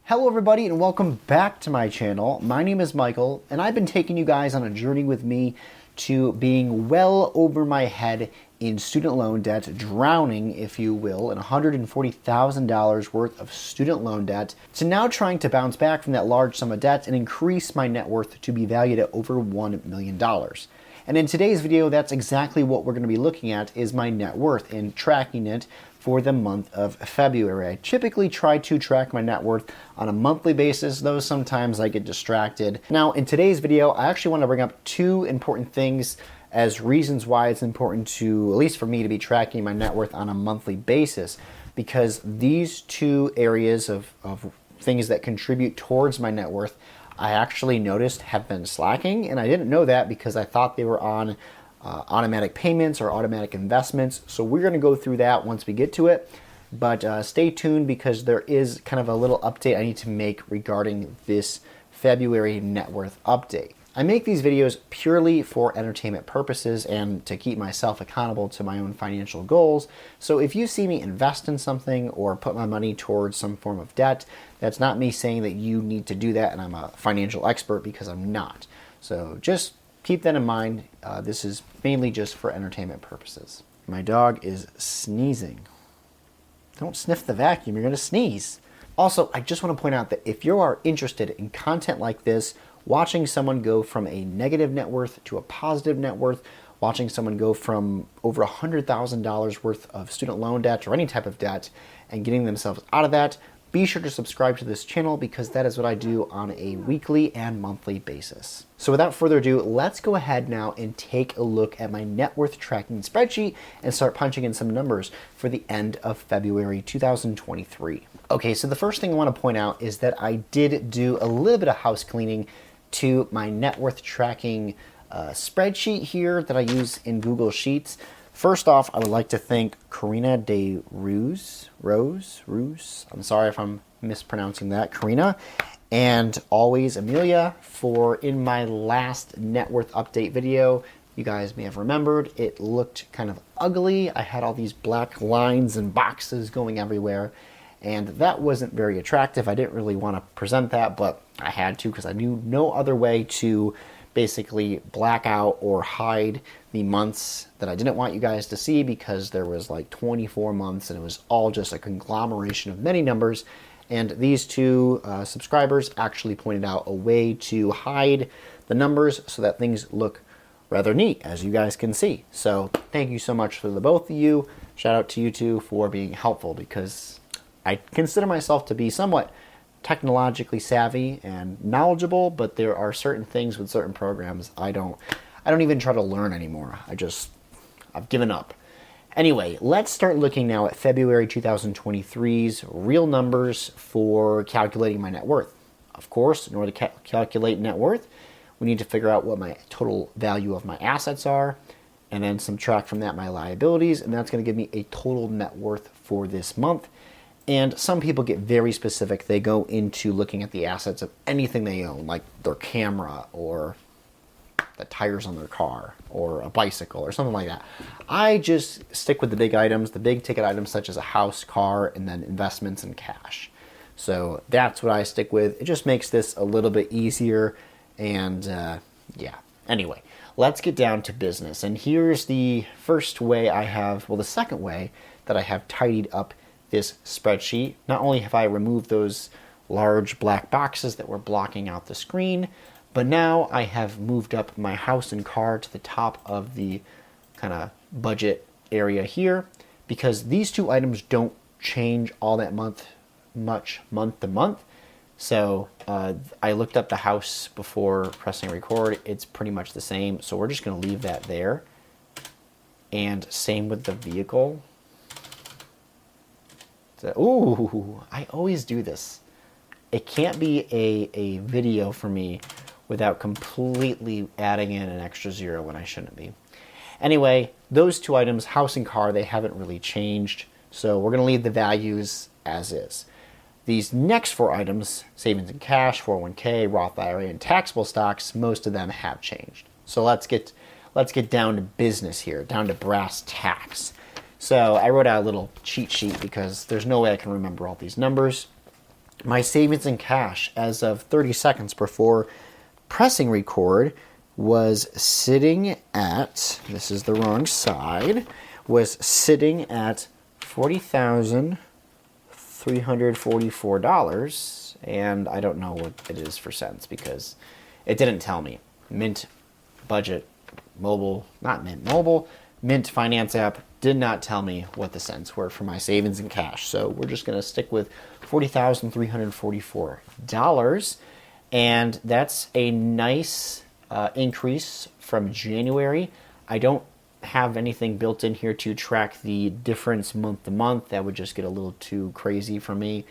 Hello everybody and welcome back to my channel. My name is Michael and I've been taking you guys on a journey with me to being well over my head in student loan debt, drowning, if you will, in $140,000 worth of student loan debt, to now trying to bounce back from that large sum of debt and increase my net worth to be valued at over $1 million. And in today's video, that's exactly what we're going to be looking at, is my net worth and tracking it for the month of February. I typically try to track my net worth on a monthly basis, though sometimes I get distracted. Now, in today's video, I actually want to bring up two important things as reasons why it's important to, at least for me, to be tracking my net worth on a monthly basis, because these two areas of things that contribute towards my net worth, I actually noticed have been slacking, and I didn't know that because I thought they were on automatic payments or automatic investments. So we're going to go through that once we get to it, but stay tuned because there is kind of a little update I need to make regarding this February net worth update. I make these videos purely for entertainment purposes and to keep myself accountable to my own financial goals. So if you see me invest in something or put my money towards some form of debt, that's not me saying that you need to do that and I'm a financial expert, because I'm not. So just keep that in mind. This is mainly just for entertainment purposes. My dog is sneezing. Don't sniff the vacuum, you're gonna sneeze. Also, I just want to point out that if you are interested in content like this, watching someone go from a negative net worth to a positive net worth, watching someone go from over $100,000 worth of student loan debt or any type of debt and getting themselves out of that, be sure to subscribe to this channel because that is what I do on a weekly and monthly basis. So without further ado, let's go ahead now and take a look at my net worth tracking spreadsheet and start punching in some numbers for the end of February 2023. Okay, so the first thing I want to point out is that I did do a little bit of house cleaning to my net worth tracking spreadsheet here that I use in Google Sheets. First off, I would like to thank Karina de Ruse, I'm sorry if I'm mispronouncing that, Karina, and always Amelia for, in my last net worth update video, you guys may have remembered, it looked kind of ugly. I had all these black lines and boxes going everywhere, and that wasn't very attractive. I didn't really want to present that, but I had to because I knew no other way to basically black out or hide the months that I didn't want you guys to see, because there was like 24 months and it was all just a conglomeration of many numbers. And these two subscribers actually pointed out a way to hide the numbers so that things look rather neat, as you guys can see. So thank you so much for the both of you. Shout out to you two for being helpful, because I consider myself to be somewhat technologically savvy and knowledgeable, but there are certain things with certain programs I don't even try to learn anymore. I've given up. Anyway, let's start looking now at February 2023's real numbers for calculating my net worth. Of course, in order to calculate net worth, we need to figure out what my total value of my assets are, and then subtract from that my liabilities, and that's going to give me a total net worth for this month. And some people get very specific. They go into looking at the assets of anything they own, like their camera or the tires on their car or a bicycle or something like that. I just stick with the big items, the big ticket items such as a house, car, and then investments and cash. So that's what I stick with. It just makes this a little bit easier. And yeah, anyway, let's get down to business. And here's the first way I have, well, the second way that I have tidied up this spreadsheet. Not only have I removed those large black boxes that were blocking out the screen, but now I have moved up my house and car to the top of the kind of budget area here, because these two items don't change all that much month to month. So I looked up the house before pressing record. It's pretty much the same. So we're just going to leave that there. And same with the vehicle. Ooh, I always do this. It can't be a video for me without completely adding in an extra zero when I shouldn't be. Anyway, those two items, house and car, they haven't really changed. So we're going to leave the values as is. These next four items, savings and cash, 401k, Roth IRA, and taxable stocks, most of them have changed. So let's get down to business here, down to brass tacks. So I wrote out a little cheat sheet because there's no way I can remember all these numbers. my savings and cash as of 30 seconds before pressing record was sitting at, this is the wrong side, was sitting at $40,344, and I don't know what it is for cents because it didn't tell me. Mint budget mobile, not Mint mobile, Mint finance app did not tell me what the cents were for my savings and cash. So we're just going to stick with $40,344. And that's a nice increase from January. I don't have anything built in here to track the difference month to month. That would just get a little too crazy for me.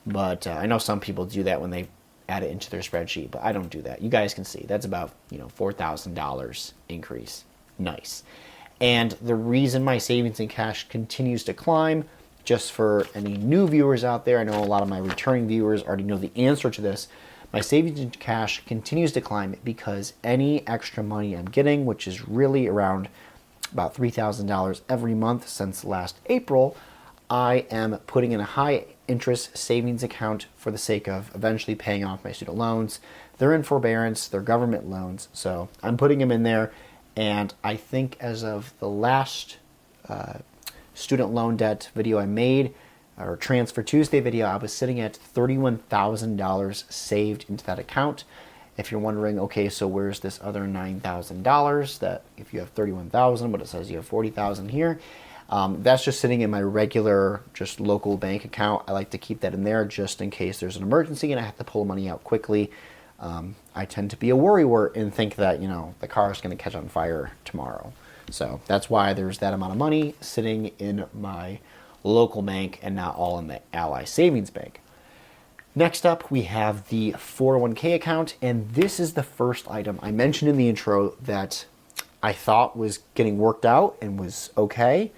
But I know some people do that when they add it into their spreadsheet, but I don't do that. You guys can see that's about $4,000 increase. Nice. And the reason my savings and cash continues to climb, just for any new viewers out there, I know a lot of my returning viewers already know the answer to this. My savings and cash continues to climb because any extra money I'm getting, which is really around about $3,000 every month since last April, I am putting in a high interest savings account for the sake of eventually paying off my student loans. They're in forbearance, they're government loans, so I'm putting them in there. And I think as of the last student loan debt video I made, or Transfer Tuesday video, I was sitting at $31,000 saved into that account. If you're wondering, okay, so where's this other $9,000 that if you have $31,000, but it says you have $40,000 here, that's just sitting in my regular, just local bank account. I like to keep that in there just in case there's an emergency and I have to pull money out quickly. I tend to be a worrywart and think that, the car is going to catch on fire tomorrow. So that's why there's that amount of money sitting in my local bank and not all in the Ally Savings Bank. Next up, we have the 401k account, and this is the first item I mentioned in the intro that I thought was getting worked out and was okay,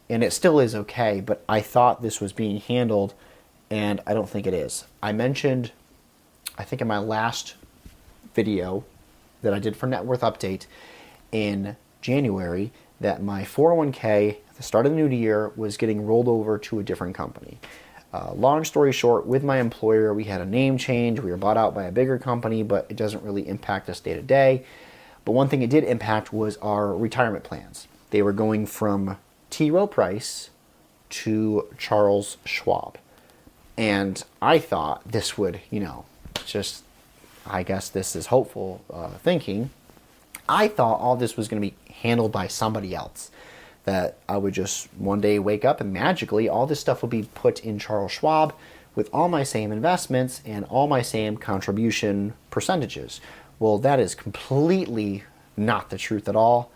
and it still is okay, but I thought this was being handled, and I don't think it is. I mentioned, I think in my last video that I did for Net Worth Update in January, that my 401k at the start of the new year was getting rolled over to a different company. Long story short, with my employer, we had a name change. We were bought out by a bigger company, but it doesn't really impact us day to day. But one thing it did impact was our retirement plans. They were going from T. Rowe Price to Charles Schwab. And I thought this would, I guess this is hopeful thinking. I thought all this was going to be handled by somebody else. That I would just one day wake up and magically all this stuff would be put in Charles Schwab with all my same investments and all my same contribution percentages. Well, that is completely not the truth at all.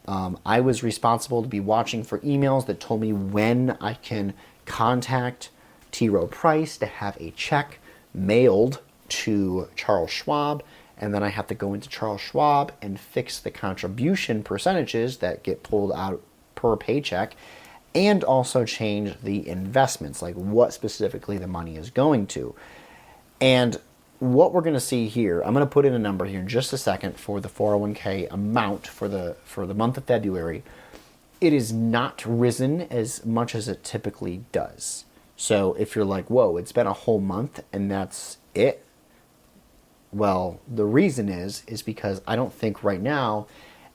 I was responsible to be watching for emails that told me when I can contact T. Rowe Price to have a check mailed to Charles Schwab, and then I have to go into Charles Schwab and fix the contribution percentages that get pulled out per paycheck, and also change the investments, like what specifically the money is going to. And what we're going to see here, I'm going to put in a number here in just a second for the 401k amount for the month of February. It is not risen as much as it typically does. So if you're like, whoa, it's been a whole month and that's it. Well, the reason is because I don't think right now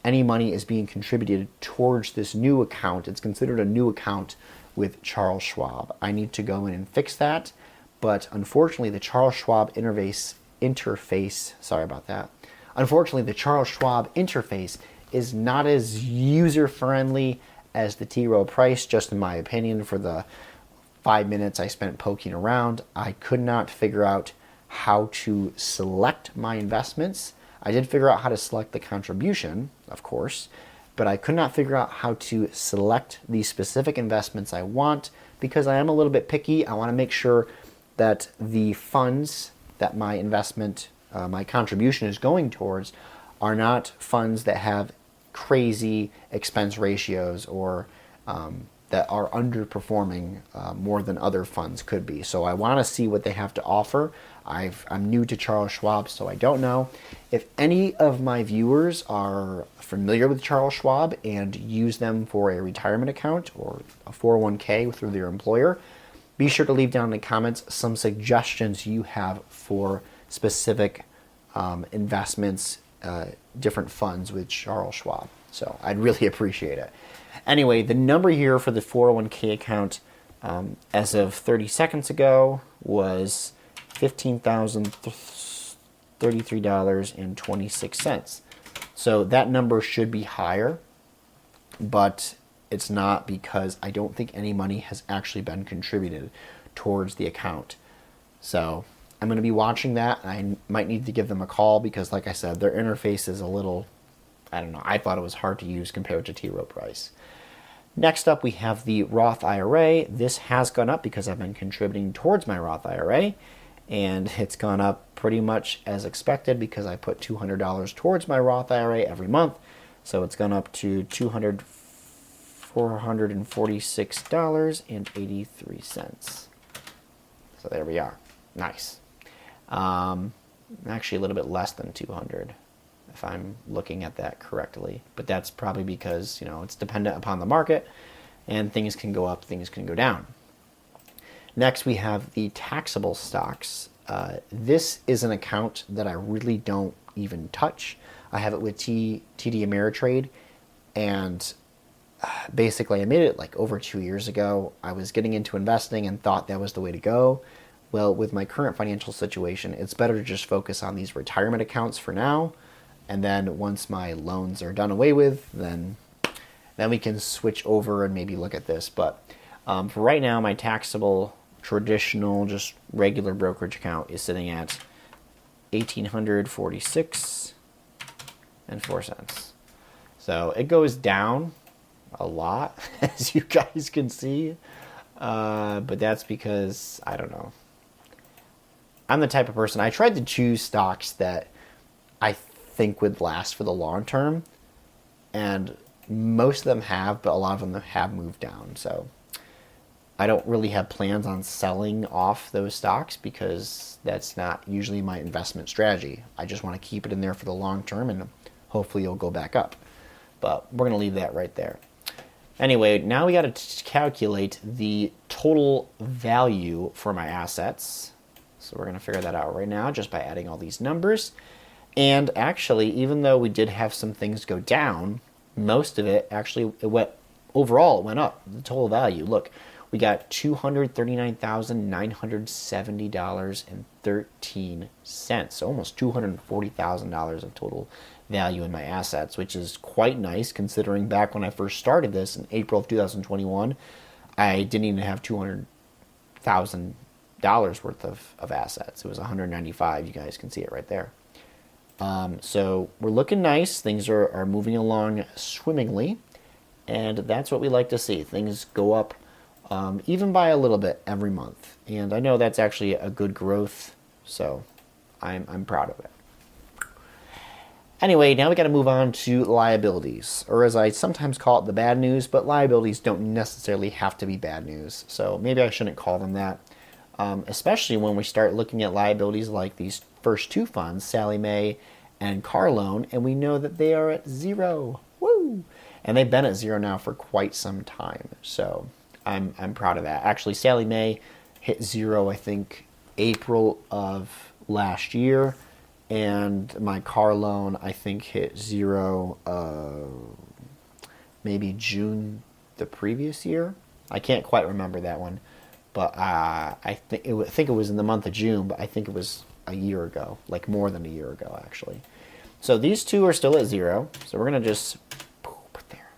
any money is being contributed towards this new account. It's considered a new account with Charles Schwab. I need to go in and fix that, but unfortunately the Charles Schwab interface, Unfortunately, the Charles Schwab interface is not as user-friendly as the T. Rowe Price, just in my opinion. For the 5 minutes I spent poking around, I could not figure out how to select my investments. I did figure out how to select the contribution, of course, but I could not figure out how to select the specific investments I want because I am a little bit picky. I want to make sure that the funds that my investment, my contribution is going towards are not funds that have crazy expense ratios or that are underperforming more than other funds could be. So I want to see what they have to offer. I'm new to Charles Schwab, so I don't know. If any of my viewers are familiar with Charles Schwab and use them for a retirement account or a 401k through their employer, Be sure to leave down in the comments some suggestions you have for specific investments, different funds with Charles Schwab. So I'd really appreciate it. Anyway, the number here for the 401k account as of 30 seconds ago was $15,033.26. So that number should be higher, but it's not, because I don't think any money has actually been contributed towards the account. So I'm going to be watching that. I might need to give them a call because, like I said, their interface is a little, I don't know, I thought it was hard to use compared to T. Rowe Price. Next up, we have the Roth IRA. This has gone up because I've been contributing towards my Roth IRA, and it's gone up pretty much as expected because I put $200 towards my Roth IRA every month. So it's gone up to $446.83. So there we are. Nice. Actually a little bit less than 200 if I'm looking at that correctly. But that's probably because, it's dependent upon the market, and things can go up, things can go down. Next, we have the taxable stocks. This is an account that I really don't even touch. I have it with TD Ameritrade, and basically I made it like over 2 years ago. I was getting into investing and thought that was the way to go. Well, with my current financial situation, it's better to just focus on these retirement accounts for now. And then once my loans are done away with, then we can switch over and maybe look at this. But for right now, my taxable, traditional, just regular brokerage account is sitting at $1,846.04. So it goes down a lot, as you guys can see. But that's because, I don't know. I'm the type of person, I tried to choose stocks that I think would last for the long term, and most of them have, but a lot of them have moved down. So I don't really have plans on selling off those stocks because that's not usually my investment strategy. I just want to keep it in there for the long term, and hopefully it'll go back up. But we're going to leave that right there. Anyway, now we got to calculate the total value for my assets. So we're going to figure that out right now just by adding all these numbers. And actually, even though we did have some things go down, most of it actually, it went up, the total value. Look, we got $239,970.13. So almost $240,000 of total value in my assets, which is quite nice considering back when I first started this in April of 2021, I didn't even have $200,000 worth of assets. It was 195. You guys can see it right there. So we're looking nice. Things are moving along swimmingly, and that's what we like to see. Things go up even by a little bit every month, and I know that's actually a good growth, so I'm proud of it. Anyway, now we got to move on to liabilities, or as I sometimes call it, the bad news, but liabilities don't necessarily have to be bad news, so maybe I shouldn't call them that, especially when we start looking at liabilities like these first two funds, Sallie Mae and Car Loan, and we know that they are at zero. Woo! And they've been at zero now for quite some time, so I'm proud of that. Actually, Sallie Mae hit zero, I think, April of last year, and my Car Loan, I think, hit zero maybe June the previous year. I can't quite remember that one, but I think it was in the month of June, but I think it was a year ago, like more than a year ago, actually. So these two are still at zero. So we're going to just put there.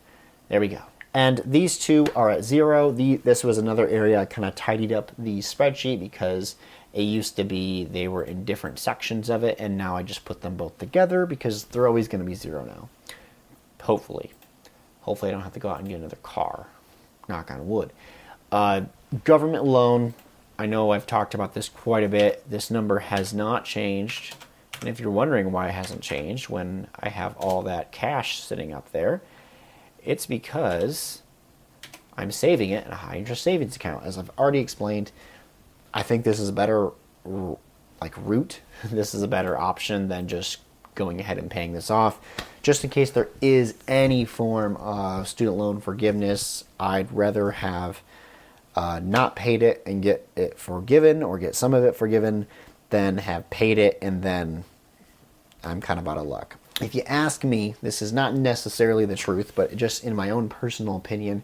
There we go. And these two are at zero. This was another area I kind of tidied up the spreadsheet because it used to be they were in different sections of it, and now I just put them both together because they're always going to be zero now. Hopefully. Hopefully I don't have to go out and get another car. Knock on wood. Government loan. I know I've talked about this quite a bit. This number has not changed. And if you're wondering why it hasn't changed when I have all that cash sitting up there, it's because I'm saving it in a high interest savings account. As I've already explained, I think this is a better route. This is a better option than just going ahead and paying this off. Just in case there is any form of student loan forgiveness, I'd rather have not paid it and get it forgiven, or get some of it forgiven, than have paid it and then I'm kind of out of luck. If you ask me, this is not necessarily the truth, but just in my own personal opinion,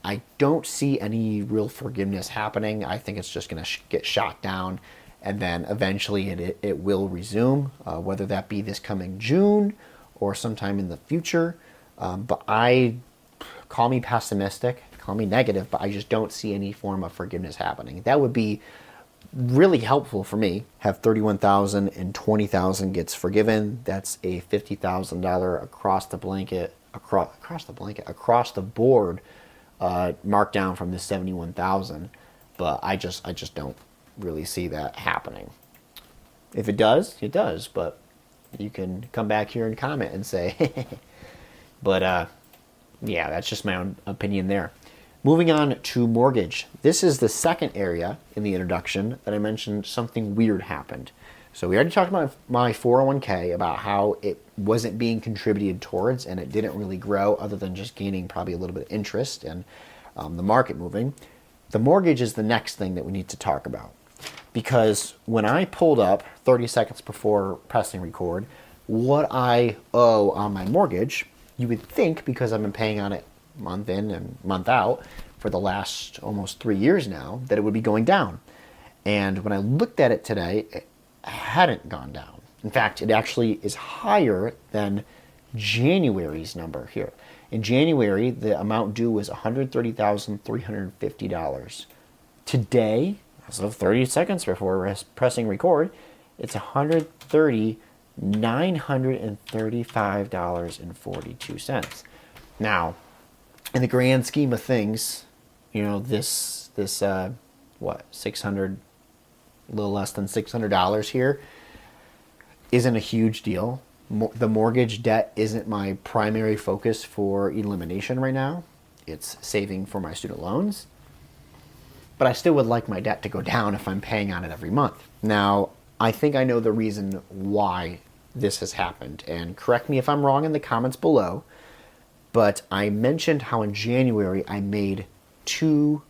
I don't see any real forgiveness happening. I think it's just going to get shot down, and then eventually it will resume, whether that be this coming June or sometime in the future. But call me pessimistic, call me negative, but I just don't see any form of forgiveness happening. That would be really helpful for me. Have $31,000 and $20,000 gets forgiven. That's a $50,000 across the board markdown from the $71,000. But I just don't really see that happening. If it does, it does. But you can come back here and comment and say, but yeah, that's just my own opinion there. Moving on to mortgage. This is the second area in the introduction that I mentioned something weird happened. So we already talked about my 401k, about how it wasn't being contributed towards and it didn't really grow other than just gaining probably a little bit of interest and the market moving. The mortgage is the next thing that we need to talk about, because when I pulled up 30 seconds before pressing record what I owe on my mortgage, you would think, because I've been paying on it month in and month out for the last almost 3 years now, that it would be going down. And when I looked at it today, it hadn't gone down. In fact, it actually is higher than January's number here. In January, the amount due was $130,350. Today, as of 30 seconds before pressing record, it's $130,935.42. Now, in the grand scheme of things, you know, this $600, a little less than $600 here isn't a huge deal. The mortgage debt isn't my primary focus for elimination right now. It's saving for my student loans. But I still would like my debt to go down if I'm paying on it every month. Now, I think I know the reason why this has happened, and correct me if I'm wrong in the comments below. But I mentioned how in January I made 2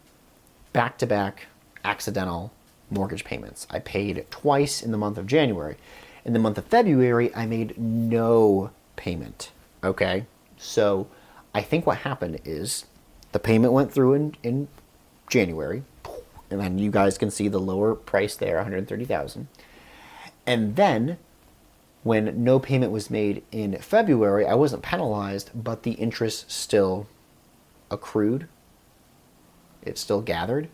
back-to-back accidental mortgage payments. I paid twice in the month of January. In the month of February, I made no payment. Okay? So I think what happened is the payment went through in January, and then you guys can see the lower price there, $130,000. And then when no payment was made in February, I wasn't penalized, but the interest still accrued. It still gathered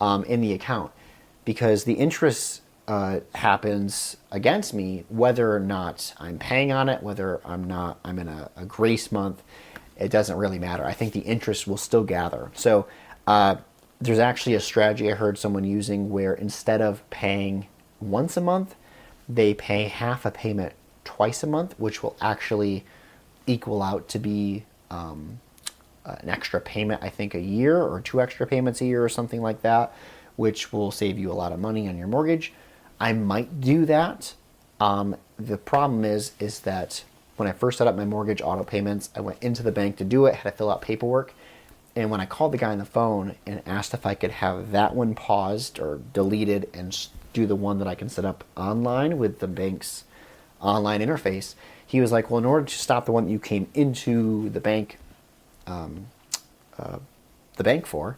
in the account, because the interest happens against me whether or not I'm paying on it, whether I'm in a grace month. It doesn't really matter. I think the interest will still gather. So there's actually a strategy I heard someone using where instead of paying once a month, they pay half a payment twice a month, which will actually equal out to be an extra payment, I think, a year, or 2 extra payments a year or something like that, which will save you a lot of money on your mortgage. I might do that. The problem is that when I first set up my mortgage auto payments, I went into the bank to do it, had to fill out paperwork. And when I called the guy on the phone and asked if I could have that one paused or deleted and do the one that I can set up online with the bank's online interface, he was like, well, in order to stop the one that you came into the bank for,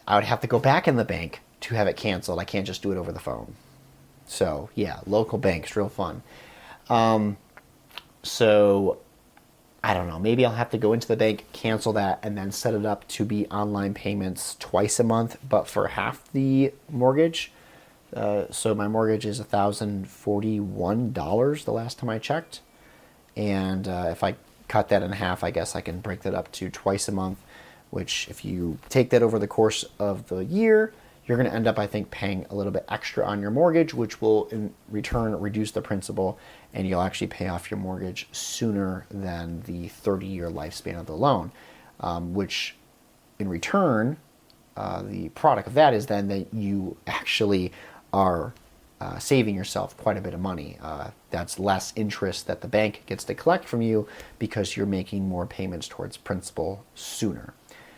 I would have to go back in the bank to have it canceled. I can't just do it over the phone. So yeah, local banks, real fun. So I don't know, maybe I'll have to go into the bank, cancel that, and then set it up to be online payments twice a month, but for half the mortgage. So my mortgage is $1,041 the last time I checked. And if I cut that in half, I guess I can break that up to twice a month, which if you take that over the course of the year, you're going to end up, I think, paying a little bit extra on your mortgage, which will in return reduce the principal, and you'll actually pay off your mortgage sooner than the 30-year lifespan of the loan, which in return, the product of that is then that you actually are saving yourself quite a bit of money. That's less interest that the bank gets to collect from you because you're making more payments towards principal sooner.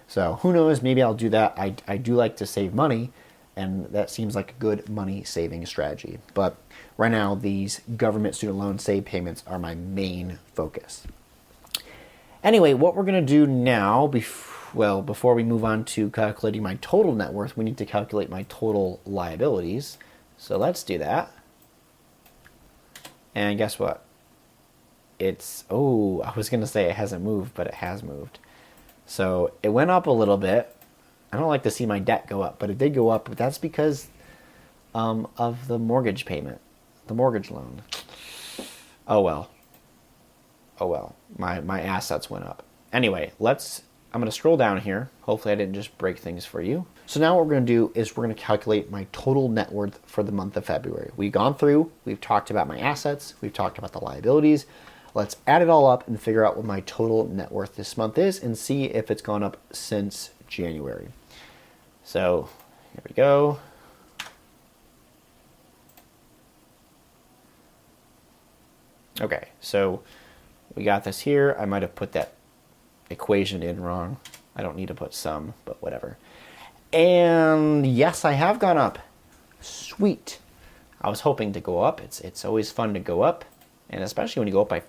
So who knows, maybe I'll do that. I do like to save money, and that seems like a good money saving strategy. But right now, these government student loan save payments are my main focus. Anyway, what we're going to do now, before we move on to calculating my total net worth, we need to calculate my total liabilities. So let's do that. And guess what? I was going to say it hasn't moved, but it has moved. So it went up a little bit. I don't like to see my debt go up, but it did go up. But that's because of the mortgage payment, the mortgage loan. Oh well. My assets went up. Anyway, I'm going to scroll down here. Hopefully I didn't just break things for you. So now what we're going to do is we're going to calculate my total net worth for the month of February. We've gone through, we've talked about my assets, we've talked about the liabilities. Let's add it all up and figure out what my total net worth this month is and see if it's gone up since January. So here we go. Okay, so we got this here. I might have put that equation in wrong. I don't need to put sum, but whatever. And yes, I have gone up. Sweet. I was hoping to go up. It's always fun to go up, and especially when you go up by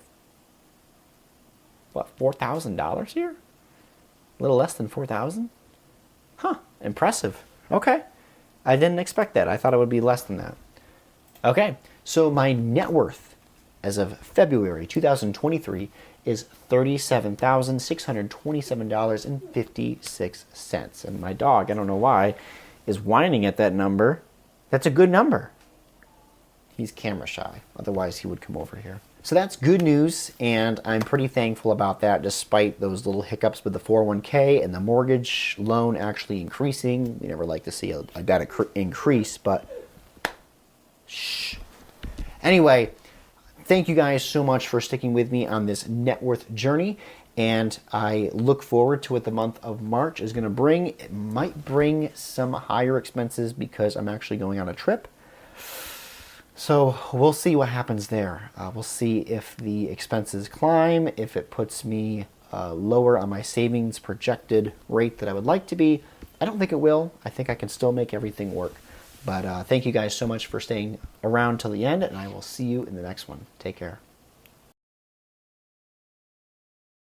$4,000 here? A little less than 4,000? Huh, impressive. Okay. I didn't expect that. I thought it would be less than that. Okay, so my net worth as of February 2023 is $37,627.56. And my dog, I don't know why, is whining at that number. That's a good number. He's camera shy. Otherwise, he would come over here. So that's good news, and I'm pretty thankful about that, despite those little hiccups with the 401k and the mortgage loan actually increasing. We never like to see a debt increase, but shh. Anyway, thank you guys so much for sticking with me on this net worth journey, and I look forward to what the month of March is going to bring. It might bring some higher expenses because I'm actually going on a trip. So we'll see what happens there. We'll see if the expenses climb, if it puts me lower on my savings projected rate that I would like to be. I don't think it will. I think I can still make everything work. But thank you guys so much for staying around till the end, and I will see you in the next one. Take care.